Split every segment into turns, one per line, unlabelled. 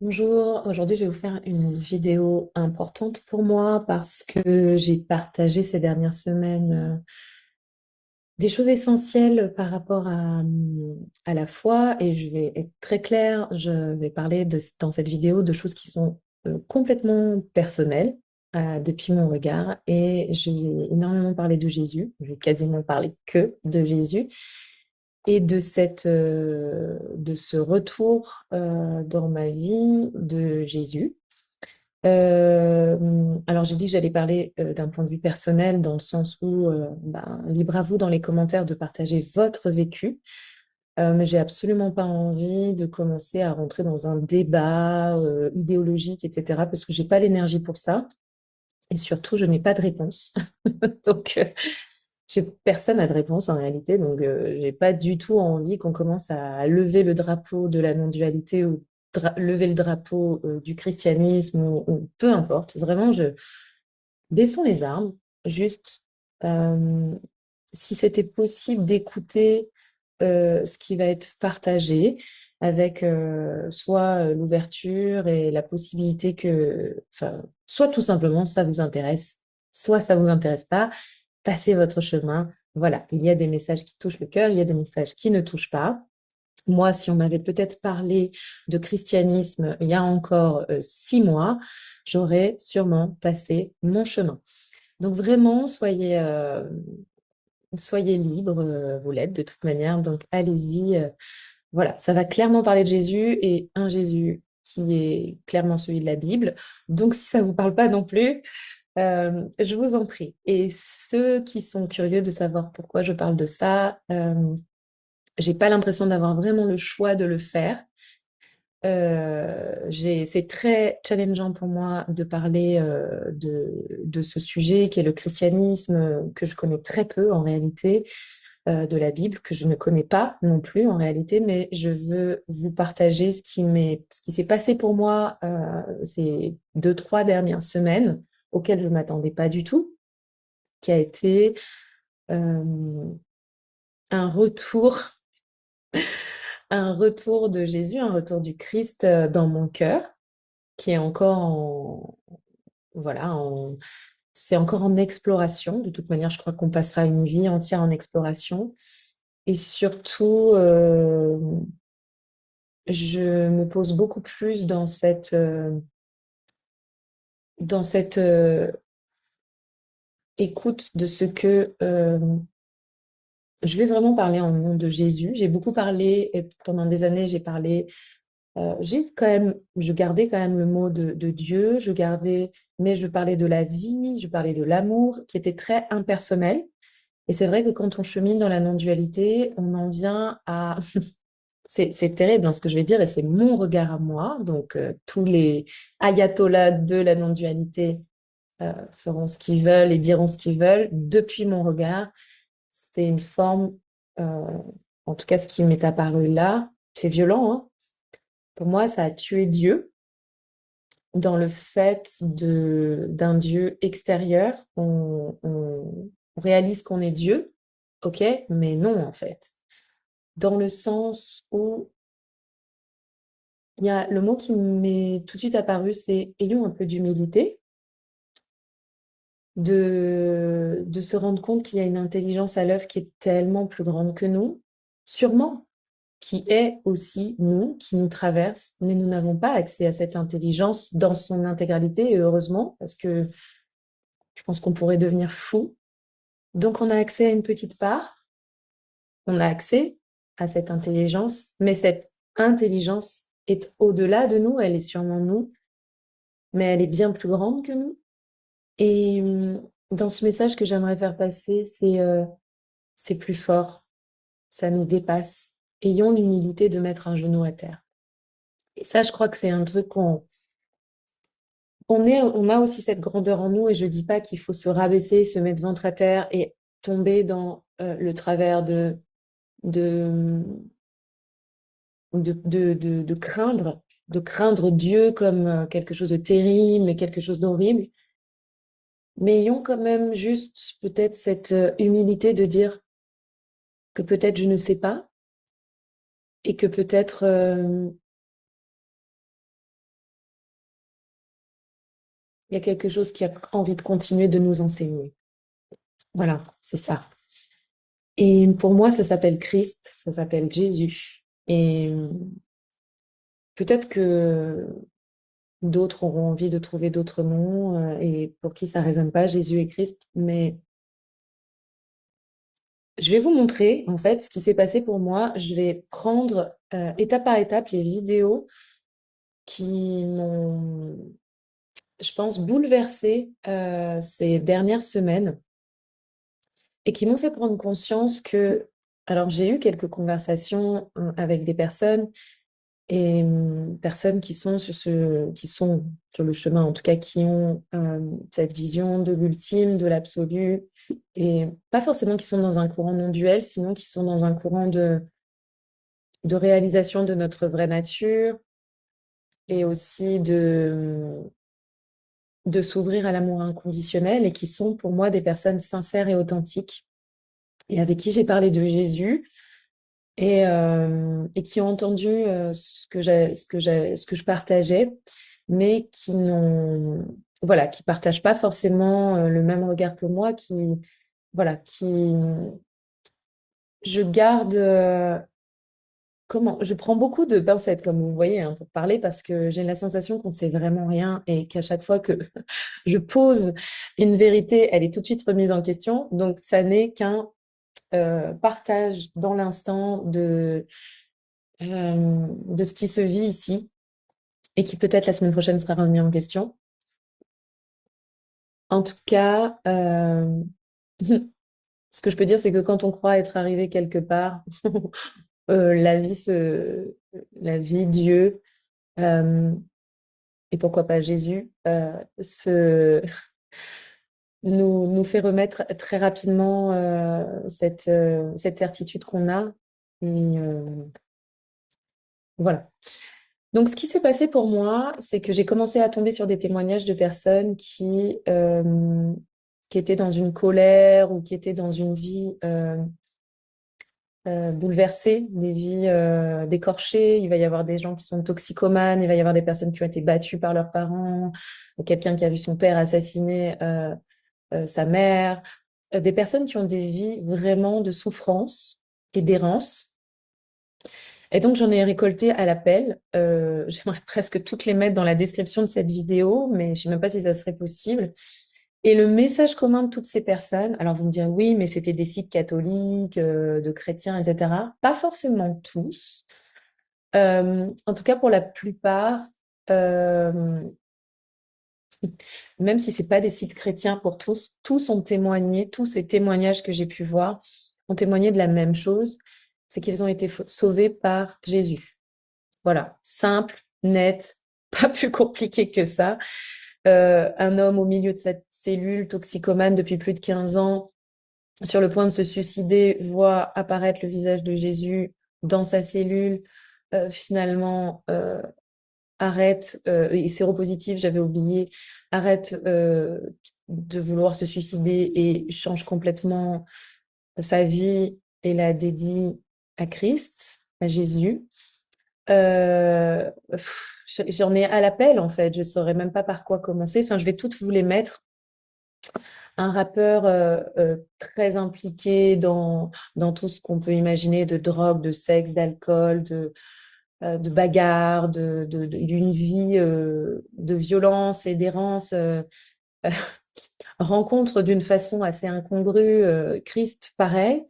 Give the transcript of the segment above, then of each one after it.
Bonjour, aujourd'hui je vais vous faire une vidéo importante pour moi parce que j'ai partagé ces dernières semaines des choses essentielles par rapport à la foi et je vais être très claire, je vais parler dans cette vidéo de choses qui sont complètement personnelles depuis mon regard et je vais énormément parler de Jésus, je vais quasiment parler que de Jésus et de ce retour dans ma vie de Jésus. Alors j'ai dit que j'allais parler d'un point de vue personnel dans le sens où libre à vous dans les commentaires de partager votre vécu. Mais j'ai absolument pas envie de commencer à rentrer dans un débat idéologique, etc. parce que j'ai pas l'énergie pour ça. Et surtout, je n'ai pas de réponse. Donc, personne n'a de réponse en réalité. Donc, j'ai pas du tout envie qu'on commence à lever le drapeau de la non-dualité ou lever le drapeau du christianisme ou peu importe. Vraiment, baissons les armes. Juste, euh, si c'était possible d'écouter ce qui va être partagé avec soit l'ouverture et la possibilité enfin, soit tout simplement ça vous intéresse, soit ça vous intéresse pas, passez votre chemin. Voilà, il y a des messages qui touchent le cœur, il y a des messages qui ne touchent pas. Moi, si on m'avait peut-être parlé de christianisme il y a encore 6 mois, j'aurais sûrement passé mon chemin. Donc vraiment, soyez libres, vous l'êtes de toute manière, donc allez-y. Voilà, ça va clairement parler de Jésus et un Jésus qui est clairement celui de la Bible. Donc si ça ne vous parle pas non plus, je vous en prie. Et ceux qui sont curieux de savoir pourquoi je parle de ça, j'ai pas l'impression d'avoir vraiment le choix de le faire. C'est très challengeant pour moi de parler de ce sujet qui est le christianisme, que je connais très peu en réalité, de la Bible, que je ne connais pas non plus en réalité, mais je veux vous partager ce qui s'est passé pour moi ces 2, 3 dernières semaines, auxquelles je ne m'attendais pas du tout, qui a été euh, un retour, un retour de Jésus, un retour du Christ dans mon cœur, qui est encore voilà, c'est encore en exploration. De toute manière, je crois qu'on passera une vie entière en exploration. Et surtout, je me pose beaucoup plus dans cette écoute de ce que je vais vraiment parler en nom de Jésus. J'ai beaucoup parlé, et pendant des années, je gardais quand même le mot de Dieu, mais je parlais de la vie, je parlais de l'amour, qui était très impersonnel. Et c'est vrai que quand on chemine dans la non-dualité, on en vient à... C'est terrible hein, ce que je vais dire, et c'est mon regard à moi. Donc, tous les ayatollahs de la non-dualité feront ce qu'ils veulent et diront ce qu'ils veulent. Depuis mon regard, c'est une forme, euh, en tout cas ce qui m'est apparu là, c'est violent, hein. Pour moi, ça a tué Dieu dans le fait d'un Dieu extérieur. On réalise qu'on est Dieu, ok, mais non en fait. Dans le sens où il y a le mot qui m'est tout de suite apparu, c'est ayons un peu d'humilité, de se rendre compte qu'il y a une intelligence à l'œuvre qui est tellement plus grande que nous, sûrement, qui est aussi nous, qui nous traverse, mais nous n'avons pas accès à cette intelligence dans son intégralité, et heureusement, parce que je pense qu'on pourrait devenir fou. Donc on a accès à une petite part, on a accès à cette intelligence, mais cette intelligence est au-delà de nous, elle est sûrement nous, mais elle est bien plus grande que nous. Et dans ce message que j'aimerais faire passer, c'est plus fort, ça nous dépasse. Ayons l'humilité de mettre un genou à terre. Et ça, je crois que c'est un truc on a aussi cette grandeur en nous, et je dis pas qu'il faut se rabaisser, se mettre ventre à terre et tomber dans le travers de, de craindre Dieu comme quelque chose de terrible, quelque chose d'horrible. Mais ayons quand même juste peut-être cette humilité de dire que peut-être je ne sais pas et que peut-être Il y a quelque chose qui a envie de continuer de nous enseigner. Voilà, c'est ça. Et pour moi, ça s'appelle Christ, ça s'appelle Jésus. Et peut-être que d'autres auront envie de trouver d'autres noms et pour qui ça résonne pas, Jésus et Christ. Mais je vais vous montrer en fait ce qui s'est passé pour moi. Je vais prendre étape par étape les vidéos qui m'ont, je pense, bouleversée ces dernières semaines et qui m'ont fait prendre conscience que, alors j'ai eu quelques conversations avec des personnes et personnes qui sont sur le chemin, en tout cas qui ont cette vision de l'ultime, de l'absolu, et pas forcément qui sont dans un courant non duel, sinon qui sont dans un courant de réalisation de notre vraie nature et aussi de s'ouvrir à l'amour inconditionnel et qui sont pour moi des personnes sincères et authentiques et avec qui j'ai parlé de Jésus et qui ont entendu ce que je partageais, mais qui n'ont, voilà, qui partagent pas forcément le même regard que moi, voilà, je garde, je prends beaucoup de pincettes, comme vous voyez, hein, pour parler, parce que j'ai la sensation qu'on sait vraiment rien et qu'à chaque fois que je pose une vérité, elle est tout de suite remise en question. Donc, ça n'est qu'un partage dans l'instant de ce qui se vit ici et qui peut-être la semaine prochaine sera remis en question. En tout cas, ce que je peux dire, c'est que quand on croit être arrivé quelque part, la vie, Dieu, et pourquoi pas Jésus, nous fait remettre très rapidement cette certitude qu'on a. Et voilà. Donc, ce qui s'est passé pour moi, c'est que j'ai commencé à tomber sur des témoignages de personnes qui étaient dans une colère ou qui étaient dans une vie bouleversée, des vies décorchées. Il va y avoir des gens qui sont toxicomanes, il va y avoir des personnes qui ont été battues par leurs parents, quelqu'un qui a vu son père assassiner sa mère, des personnes qui ont des vies vraiment de souffrance et d'errance. Et donc, j'en ai récolté à l'appel. J'aimerais presque toutes les mettre dans la description de cette vidéo, mais je ne sais même pas si ça serait possible. Et le message commun de toutes ces personnes, alors vous me direz, oui, mais c'était des sites catholiques, de chrétiens, etc. Pas forcément tous. En tout cas, pour la plupart, euh, même si c'est pas des sites chrétiens pour tous ont témoigné, tous ces témoignages que j'ai pu voir ont témoigné de la même chose, c'est qu'ils ont été sauvés par Jésus. Voilà, simple, net, pas plus compliqué que ça. Un homme au milieu de cette cellule toxicomane depuis plus de 15 ans, sur le point de se suicider, voit apparaître le visage de Jésus dans sa cellule, finalement arrête, et séropositif, j'avais oublié, arrête de vouloir se suicider et change complètement sa vie et la dédie à Christ, à Jésus. J'en ai à l'appel en fait, je saurais même pas par quoi commencer. Enfin, je vais toutes vous les mettre. Un rappeur très impliqué dans tout ce qu'on peut imaginer de drogue, de sexe, d'alcool, de bagarre, d'une vie de violence et d'errance, rencontre d'une façon assez incongrue Christ pareil.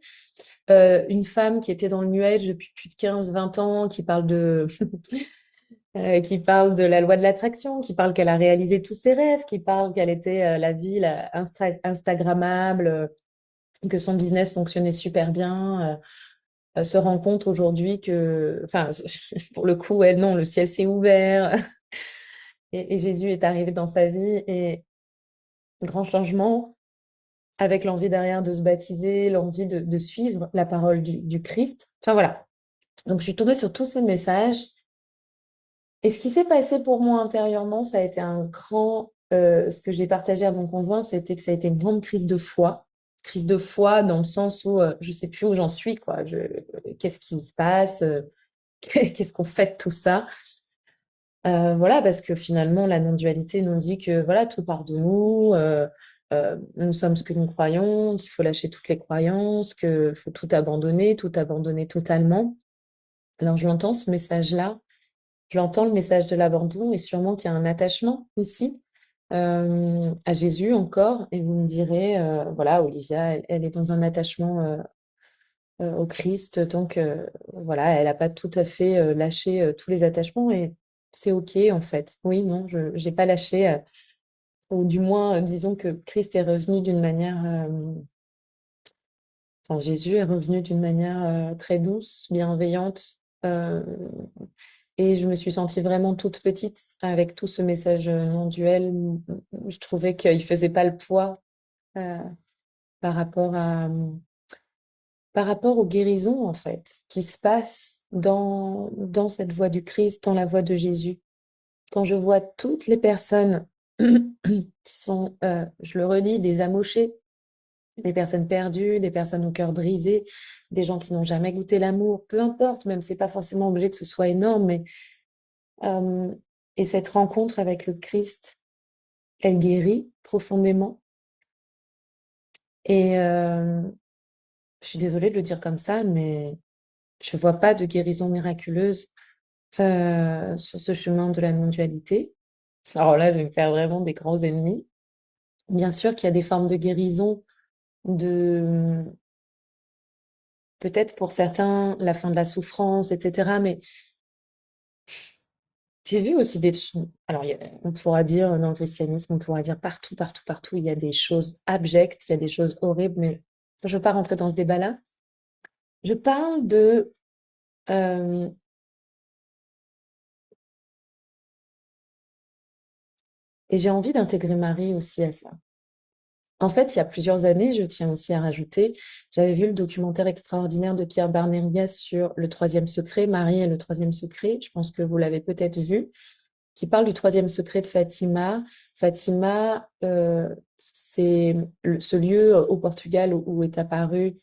Une femme qui était dans le New Age depuis plus de 15-20 ans, qui parle qui parle de la loi de l'attraction, qui parle qu'elle a réalisé tous ses rêves, qui parle qu'elle était la vie Instagrammable, que son business fonctionnait super bien, se rend compte aujourd'hui que, enfin, pour le coup, elle, non, le ciel s'est ouvert et Jésus est arrivé dans sa vie et grand changement avec l'envie derrière de se baptiser, l'envie de suivre la parole du Christ. Enfin voilà. Donc je suis tombée sur tous ces messages. Et ce qui s'est passé pour moi intérieurement, ça a été ce que j'ai partagé à mon conjoint, c'était que ça a été une grande crise de foi. Crise de foi dans le sens où je sais plus où j'en suis, quoi. Qu'est-ce qui se passe? Qu'est-ce qu'on fait de tout ça? Voilà, parce que finalement, la non-dualité nous dit que voilà, tout part de nous, nous sommes ce que nous croyons, qu'il faut lâcher toutes les croyances, qu'il faut tout abandonner totalement. Alors, je l'entends ce message-là, je l'entends le message de l'abandon, et sûrement qu'il y a un attachement ici à Jésus encore, et vous me direz, voilà, Olivia, elle est dans un attachement au Christ, donc voilà, elle n'a pas tout à fait lâché tous les attachements, et c'est OK en fait. Oui, non, je n'ai pas lâché, ou du moins, disons que Christ est revenu d'une manière, enfin Jésus est revenu d'une manière très douce, bienveillante, et je me suis sentie vraiment toute petite avec tout ce message non duel. Je trouvais qu'il faisait pas le poids euh, par rapport à, par rapport aux guérisons, en fait, qui se passent dans cette voie du Christ, dans la voie de Jésus. Quand je vois toutes les personnes qui sont, je le redis, des amochés, des personnes perdues, des personnes au cœur brisé, des gens qui n'ont jamais goûté l'amour, peu importe, même c'est pas forcément obligé que ce soit énorme, mais euh, et cette rencontre avec le Christ, elle guérit profondément. Et je suis désolée de le dire comme ça, mais je vois pas de guérison miraculeuse sur ce chemin de la non-dualité. Alors là, je vais me faire vraiment des grands ennemis. Bien sûr qu'il y a des formes de guérison, de peut-être pour certains la fin de la souffrance, etc. Mais j'ai vu aussi des... Alors, on pourra dire dans le christianisme, on pourra dire partout, partout, partout, il y a des choses abjectes, il y a des choses horribles, mais je ne veux pas rentrer dans ce débat-là. Je parle de... euh, et j'ai envie d'intégrer Marie aussi à ça. En fait, il y a plusieurs années, je tiens aussi à rajouter, j'avais vu le documentaire extraordinaire de Pierre Barnerias sur le troisième secret, Marie et le troisième secret. Je pense que vous l'avez peut-être vu, qui parle du troisième secret de Fatima. Fatima, c'est ce lieu au Portugal où est apparu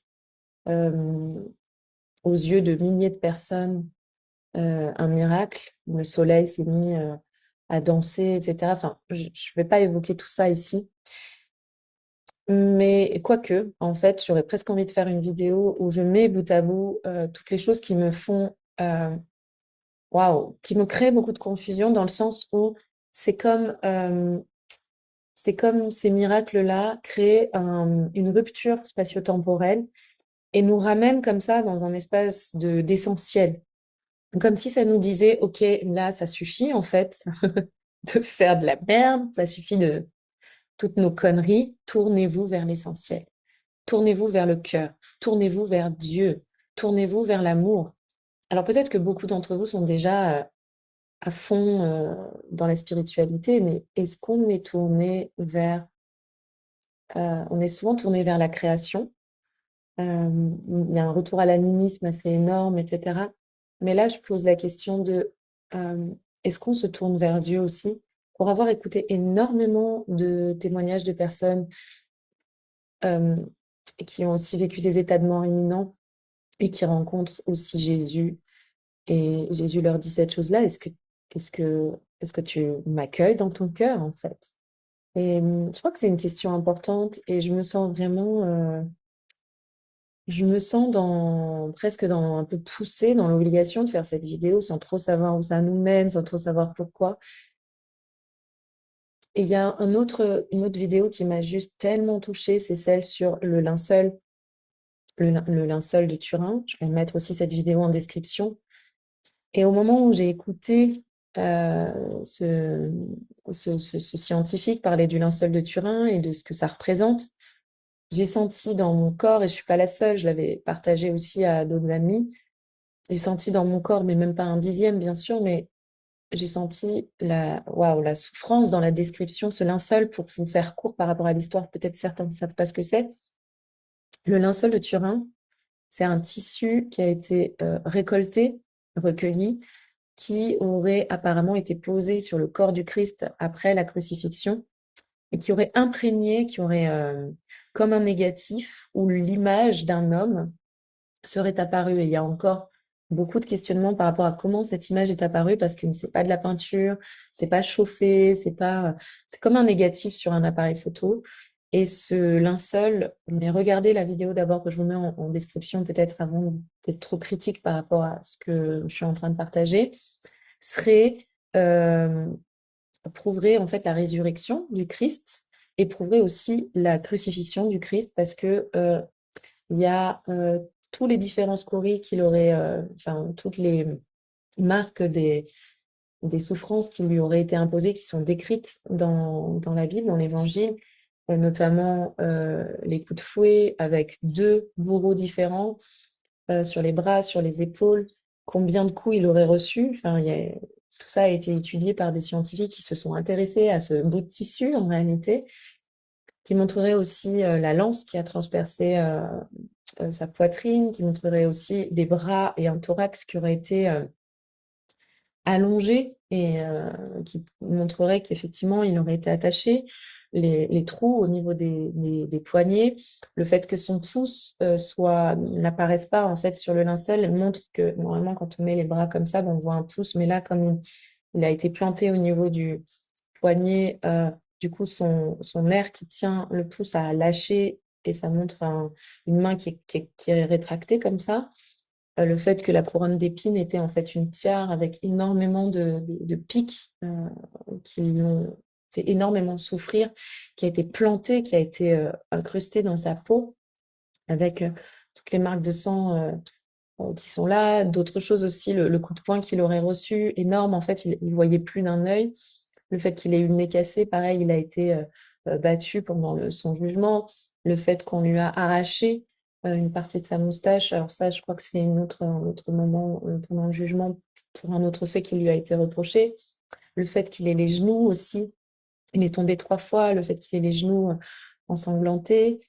euh, aux yeux de milliers de personnes un miracle. Le soleil s'est mis à danser, etc. Enfin, je ne vais pas évoquer tout ça ici. Mais quoique, en fait, j'aurais presque envie de faire une vidéo où je mets bout à bout toutes les choses qui me font, waouh, qui me créent beaucoup de confusion dans le sens où c'est comme, euh, c'est comme ces miracles-là créent une rupture spatio-temporelle et nous ramènent comme ça dans un espace d'essentiel. Comme si ça nous disait, OK, là, ça suffit en fait de faire de la merde, ça suffit de toutes nos conneries, tournez-vous vers l'essentiel. Tournez-vous vers le cœur, tournez-vous vers Dieu, tournez-vous vers l'amour. Alors peut-être que beaucoup d'entre vous sont déjà à fond dans la spiritualité, mais est-ce qu'on est tourné vers, on est souvent tourné vers la création. Il y a un retour à l'animisme assez énorme, etc. Mais là, je pose la question de euh, est-ce qu'on se tourne vers Dieu aussi? Pour avoir écouté énormément de témoignages de personnes euh, qui ont aussi vécu des états de mort imminents et qui rencontrent aussi Jésus. Et Jésus leur dit cette chose-là, est-ce que, est-ce que tu m'accueilles dans ton cœur, en fait? Et je crois que c'est une question importante et je me sens vraiment, je me sens presque dans, un peu poussée dans l'obligation de faire cette vidéo sans trop savoir où ça nous mène, sans trop savoir pourquoi. Et il y a une autre vidéo qui m'a juste tellement touchée, c'est celle sur le linceul, le linceul de Turin. Je vais mettre aussi cette vidéo en description. Et au moment où j'ai écouté ce, ce scientifique parler du linceul de Turin et de ce que ça représente, j'ai senti dans mon corps, et je suis pas la seule, je l'avais partagé aussi à d'autres amis, j'ai senti dans mon corps, mais même pas un dixième bien sûr, mais j'ai senti waouh, la souffrance dans la description, ce linceul, pour vous faire court par rapport à l'histoire, peut-être certains ne savent pas ce que c'est. Le linceul de Turin, c'est un tissu qui a été récolté, recueilli, qui aurait apparemment été posé sur le corps du Christ après la crucifixion et qui aurait imprégné, qui aurait comme un négatif où l'image d'un homme serait apparue. Et il y a encore beaucoup de questionnements par rapport à comment cette image est apparue parce que c'est pas de la peinture, c'est pas chauffé, c'est comme un négatif sur un appareil photo. Et ce linceul, mais regardez la vidéo d'abord que je vous mets en description peut-être avant d'être trop critique par rapport à ce que je suis en train de partager, serait euh, prouverait en fait la résurrection du Christ et prouverait aussi la crucifixion du Christ parce que il y a tous les différents scories qu'il aurait, enfin toutes les marques des souffrances qui lui auraient été imposées, qui sont décrites dans la Bible, dans l'Évangile, notamment les coups de fouet avec deux bourreaux différents sur les bras, sur les épaules, combien de coups il aurait reçu. Enfin, tout ça a été étudié par des scientifiques qui se sont intéressés à ce bout de tissu en réalité, qui montrerait aussi la lance qui a transpercé sa poitrine, qui montrerait aussi des bras et un thorax qui auraient été allongés et qui montrerait qu'effectivement il aurait été attaché, les trous au niveau des poignets, le fait que son pouce n'apparaisse pas en fait sur le linceul montre que normalement quand on met les bras comme ça, ben, on voit un pouce, mais là comme il a été planté au niveau du poignet, du coup son nerf qui tient le pouce a lâché et ça montre une main qui est rétractée comme ça. Le fait que la couronne d'épines était en fait une tiare avec énormément de pics qui lui ont fait énormément souffrir, qui a été plantée, qui a été incrustée dans sa peau avec toutes les marques de sang qui sont là. D'autres choses aussi, le coup de poing qu'il aurait reçu, énorme. En fait, il voyait plus d'un œil. Le fait qu'il ait eu le nez cassé, pareil, il a été battu pendant son jugement. Le fait qu'on lui a arraché une partie de sa moustache. Alors ça, je crois que c'est un autre moment pendant le jugement pour un autre fait qui lui a été reproché. Le fait qu'il ait les genoux aussi. Il est tombé 3 fois. Le fait qu'il ait les genoux ensanglantés.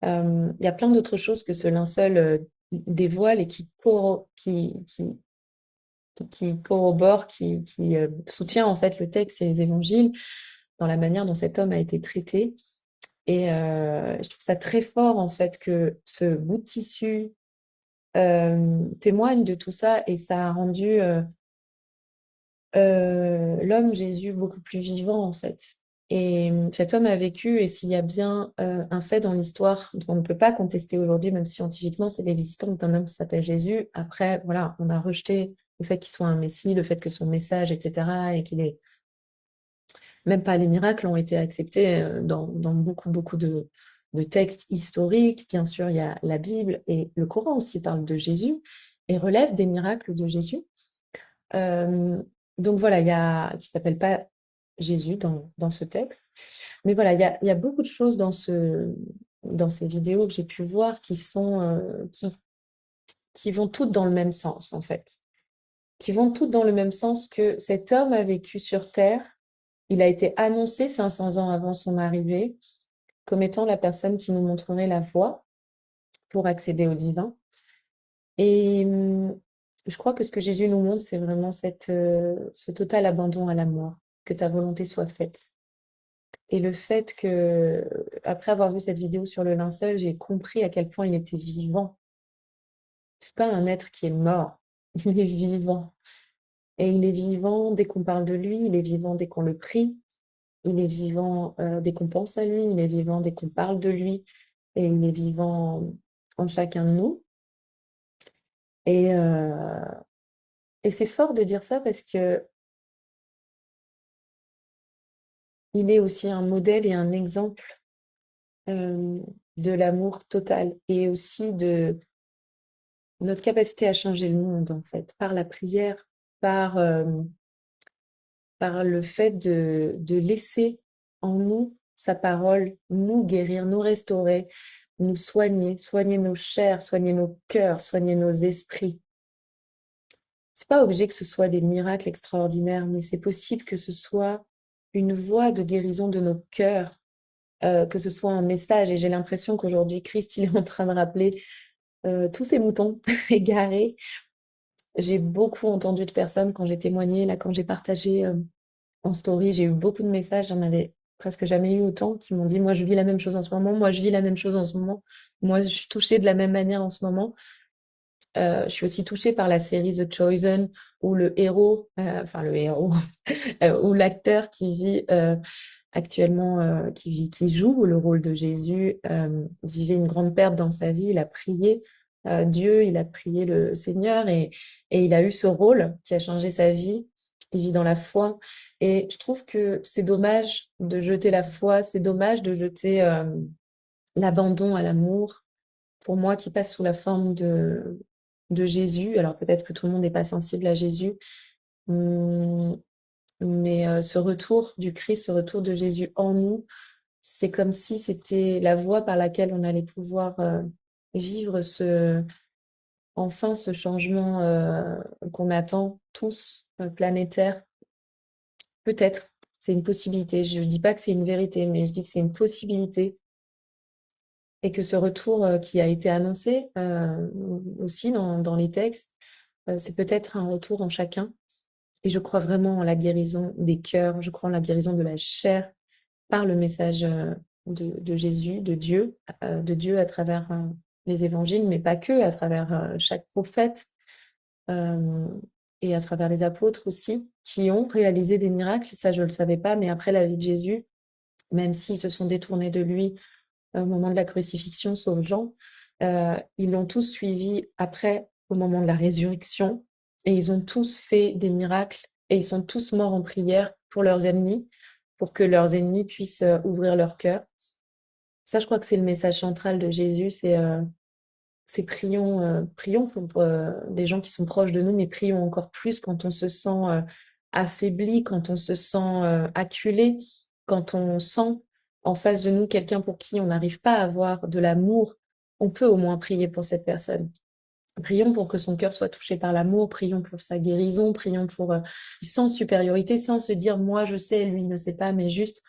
Il y a plein d'autres choses que ce linceul dévoile et qui corrobore, qui soutient en fait le texte et les évangiles dans la manière dont cet homme a été traité. Et je trouve ça très fort en fait que ce bout de tissu témoigne de tout ça et ça a rendu l'homme Jésus beaucoup plus vivant en fait. Et cet homme a vécu, et s'il y a bien un fait dans l'histoire dont on ne peut pas contester aujourd'hui, même scientifiquement, c'est l'existence d'un homme qui s'appelle Jésus. Après, voilà, on a rejeté le fait qu'il soit un messie, le fait que son message, etc., et qu'il est même pas les miracles ont été acceptés dans beaucoup, beaucoup de textes historiques. Bien sûr, il y a la Bible et le Coran aussi parle de Jésus et relève des miracles de Jésus. Euh, donc voilà, qui s'appelle pas Jésus dans ce texte. Mais voilà, il y a beaucoup de choses dans ces vidéos que j'ai pu voir qui vont toutes dans le même sens, en fait. Qui vont toutes dans le même sens que cet homme a vécu sur Terre. Il a été annoncé 500 ans avant son arrivée comme étant la personne qui nous montrerait la voie pour accéder au divin. Et je crois que ce que Jésus nous montre, c'est vraiment ce total abandon à la mort, que ta volonté soit faite. Et le fait que, après avoir vu cette vidéo sur le linceul, j'ai compris à quel point il était vivant. C'est pas un être qui est mort, il est vivant. Et il est vivant dès qu'on parle de lui, il est vivant dès qu'on le prie, il est vivant dès qu'on pense à lui, il est vivant dès qu'on parle de lui, et il est vivant en chacun de nous. Et, euh, et c'est fort de dire ça parce que il est aussi un modèle et un exemple euh, de l'amour total et aussi de notre capacité à changer le monde, en fait, par la prière, par, euh, par le fait de laisser en nous sa parole, nous guérir, nous restaurer, nous soigner, soigner nos chairs, soigner nos cœurs, soigner nos esprits. C'est pas obligé que ce soit des miracles extraordinaires, mais c'est possible que ce soit une voie de guérison de nos cœurs, que ce soit un message. Et j'ai l'impression qu'aujourd'hui, Christ, il est en train de rappeler tous ces moutons égarés. J'ai beaucoup entendu de personnes quand j'ai témoigné, là, quand j'ai partagé en story, j'ai eu beaucoup de messages, j'en avais presque jamais eu autant, qui m'ont dit, moi, je vis la même chose en ce moment, moi, je vis la même chose en ce moment, moi, je suis touchée de la même manière en ce moment. Je suis aussi touchée par la série The Chosen, où le héros, enfin le héros, où l'acteur qui vit actuellement, qui joue le rôle de Jésus, vivait une grande perte dans sa vie. Il a prié Dieu, il a prié le Seigneur et il a eu ce rôle qui a changé sa vie. Il vit dans la foi. Et je trouve que c'est dommage de jeter la foi, c'est dommage de jeter l'abandon à l'amour, pour moi, qui passe sous la forme de Jésus. Alors peut-être que tout le monde n'est pas sensible à Jésus, hum, mais ce retour du Christ, ce retour de Jésus en nous, c'est comme si c'était la voie par laquelle on allait pouvoir vivre enfin ce changement qu'on attend tous, planétaire. Peut-être, c'est une possibilité. Je ne dis pas que c'est une vérité, mais je dis que c'est une possibilité et que ce retour qui a été annoncé aussi dans les textes, c'est peut-être un retour en chacun. Et je crois vraiment en la guérison des cœurs, je crois en la guérison de la chair par le message de Jésus, de Dieu à travers les évangiles, mais pas que, à travers chaque prophète euh, et à travers les apôtres aussi, qui ont réalisé des miracles. Ça, je ne le savais pas, mais après la vie de Jésus, même s'ils se sont détournés de lui au moment de la crucifixion, sauf Jean, ils l'ont tous suivi après, au moment de la résurrection, et ils ont tous fait des miracles, et ils sont tous morts en prière pour leurs ennemis, pour que leurs ennemis puissent ouvrir leur cœur. Ça, je crois que c'est le message central de Jésus, c'est prions pour des gens qui sont proches de nous, mais prions encore plus quand on se sent affaibli, quand on se sent acculé, quand on sent en face de nous quelqu'un pour qui on n'arrive pas à avoir de l'amour, on peut au moins prier pour cette personne. Prions pour que son cœur soit touché par l'amour, prions pour sa guérison, prions pour sans supériorité, sans se dire moi je sais, lui ne sait pas, mais juste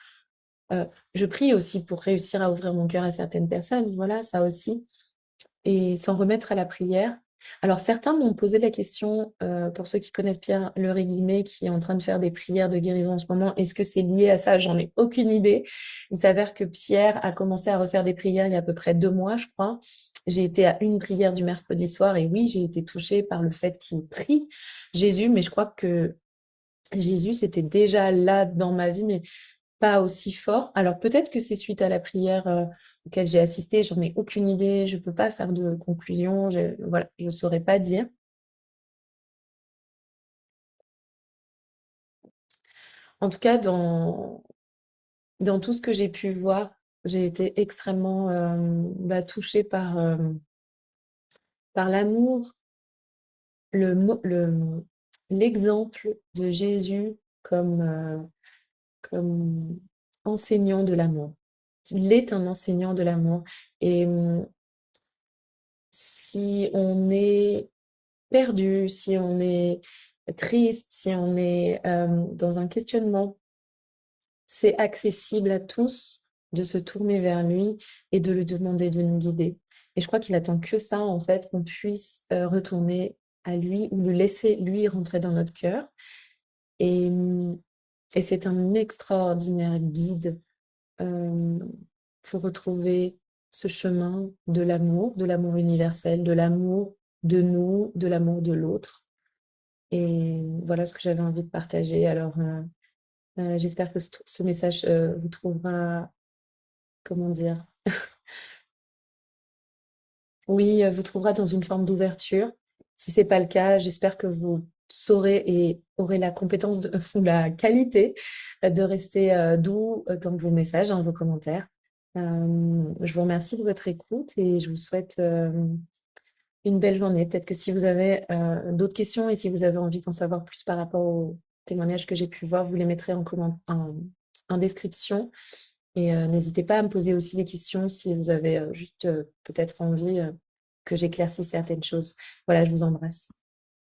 je prie aussi pour réussir à ouvrir mon cœur à certaines personnes, voilà, ça aussi et s'en remettre à la prière. Alors certains m'ont posé la question, pour ceux qui connaissent Pierre Leray-Guillemé, qui est en train de faire des prières de guérison en ce moment, est-ce que c'est lié à ça? J'en ai aucune idée. Il s'avère que Pierre a commencé à refaire des prières il y a à peu près 2 mois, je crois. J'ai été à une prière du mercredi soir et oui, j'ai été touchée par le fait qu'il prie Jésus, mais je crois que Jésus, c'était déjà là dans ma vie, mais pas aussi fort. Alors peut-être que c'est suite à la prière auquel j'ai assisté, j'en ai aucune idée, je peux pas faire de conclusion, voilà, je saurais pas dire. En tout cas, dans tout ce que j'ai pu voir, j'ai été extrêmement touchée par l'amour, l'exemple de Jésus comme enseignant de l'amour. Il est un enseignant de l'amour. Et si on est perdu, si on est triste, si on est dans un questionnement, c'est accessible à tous de se tourner vers lui et de lui demander de nous guider. Et je crois qu'il attend que ça, en fait, qu'on puisse retourner à lui ou le laisser lui rentrer dans notre cœur. Et, et c'est un extraordinaire guide euh, pour retrouver ce chemin de l'amour universel, de l'amour de nous, de l'amour de l'autre. Et voilà ce que j'avais envie de partager. Alors, j'espère que ce message vous trouvera, comment dire, oui, vous trouvera dans une forme d'ouverture. Si c'est pas le cas, j'espère que vous saurez et aurez la compétence ou la qualité de rester doux dans vos messages, dans vos commentaires. Je vous remercie de votre écoute et je vous souhaite une belle journée. Peut-être que si vous avez d'autres questions et si vous avez envie d'en savoir plus par rapport aux témoignages que j'ai pu voir, vous les mettrez en description. Et n'hésitez pas à me poser aussi des questions si vous avez juste peut-être envie que j'éclaircisse certaines choses. Voilà, je vous embrasse.